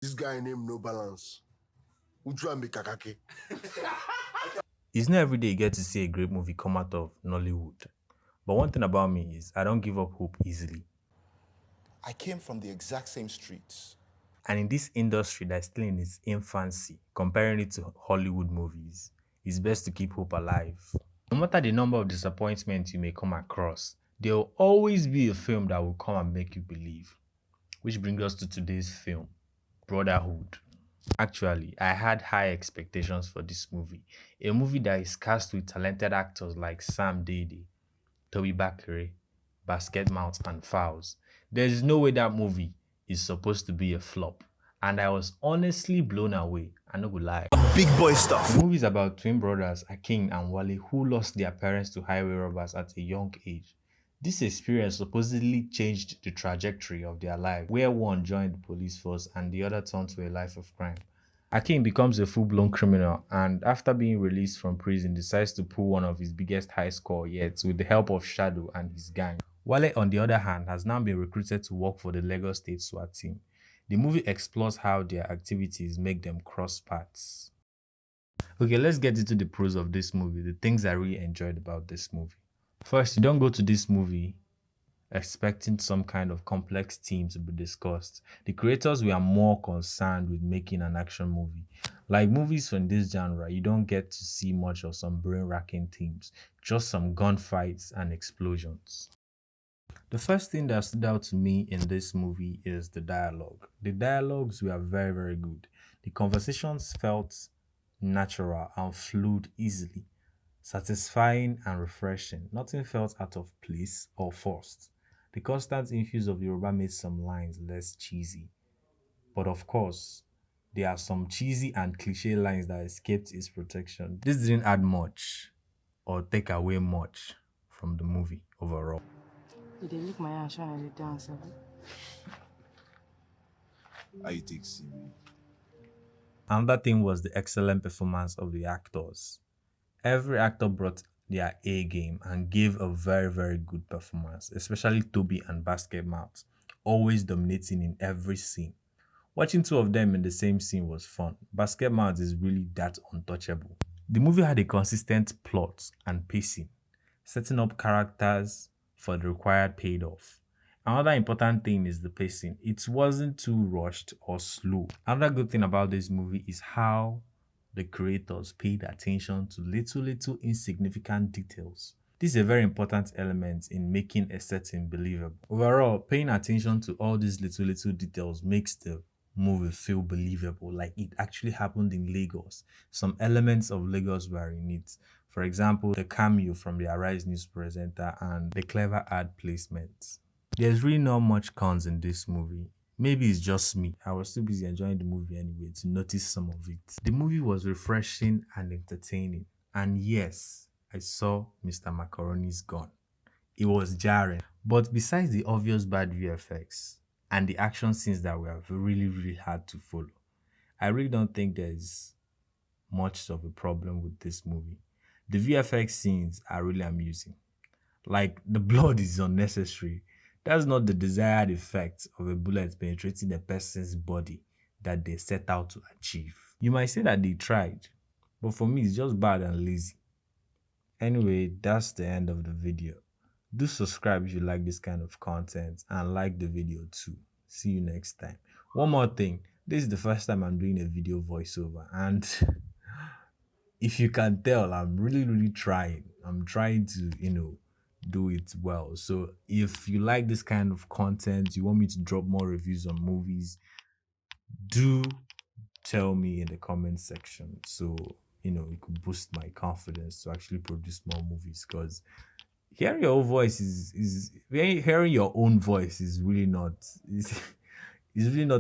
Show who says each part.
Speaker 1: This guy named No Balance. Uju and Kakake.
Speaker 2: It's not every day you get to see a great movie come out of Nollywood. But one thing about me is I don't give up hope easily.
Speaker 3: I came from the exact same streets.
Speaker 2: And in this industry that's still in its infancy, comparing it to Hollywood movies, it's best to keep hope alive. No matter the number of disappointments you may come across, there will always be a film that will come and make you believe. Which brings us to today's film, Brotherhood. Actually, I had high expectations for this movie. A movie that is cast with talented actors like Sam Dede, Toby Bakere, Basket Mount, and Fowles. There's no way that movie is supposed to be a flop. And I was honestly blown away. I no go lie.
Speaker 3: Big boy stuff.
Speaker 2: The movie is about twin brothers, Akin and Wale, who lost their parents to highway robbers at a young age. This experience supposedly changed the trajectory of their life, where one joined the police force and the other turned to a life of crime. Akin becomes a full-blown criminal and after being released from prison decides to pull one of his biggest high score yet with the help of Shadow and his gang. Wale, on the other hand, has now been recruited to work for the Lagos State SWAT team. The movie explores how their activities make them cross paths. Okay, let's get into the pros of this movie, the things I really enjoyed about this movie. First, you don't go to this movie expecting some kind of complex theme to be discussed. The creators were more concerned with making an action movie. Like movies from this genre, you don't get to see much of some brain-racking themes, just some gunfights and explosions. The first thing that stood out to me in this movie is the dialogue. The dialogues were very, very good. The conversations felt natural and flowed easily, satisfying and refreshing. Nothing felt out of place or forced. The constant infuse of Yoruba made some lines less cheesy. But of course, there are some cheesy and cliche lines that escaped its protection. This didn't add much or take away much from the movie overall.
Speaker 4: They look my ass and they dance.
Speaker 3: How you take see me?
Speaker 2: Another thing was the excellent performance of the actors. Every actor brought their A game and gave a very, very good performance, especially Toby and Basket Mouth, always dominating in every scene. Watching two of them in the same scene was fun. Basket Mouth is really that untouchable. The movie had a consistent plot and pacing, setting up characters for the required payoff. Another important thing is the pacing. It wasn't too rushed or slow. Another good thing about this movie is how the creators paid attention to little insignificant details. This is a very important element in making a setting believable. Overall, paying attention to all these little details makes the movie feel believable, like it actually happened in Lagos. Some elements of Lagos were in it. For example, the cameo from the Arise News presenter and the clever ad placements. There's really not much cons in this movie. Maybe it's just me. I was too busy enjoying the movie anyway to notice some of it. The movie was refreshing and entertaining. And yes, I saw Mr. Macaroni's gun. It was jarring. But besides the obvious bad VFX and the action scenes that were really hard to follow, I really don't think there's much of a problem with this movie. The VFX scenes are really amusing. Like, the blood is unnecessary. That's not the desired effect of a bullet penetrating a person's body that they set out to achieve. You might say that they tried, but for me, it's just bad and lazy. Anyway, that's the end of the video. Do subscribe if you like this kind of content and like the video too. See you next time. One more thing, this is the first time I'm doing a video voiceover, and if you can tell, I'm really trying. I'm trying to, do it well. So if you like this kind of content, you want me to drop more reviews on movies, do tell me in the comment section, so it could boost my confidence to actually produce more movies, because hearing your own voice is hearing your own voice is really not it's really not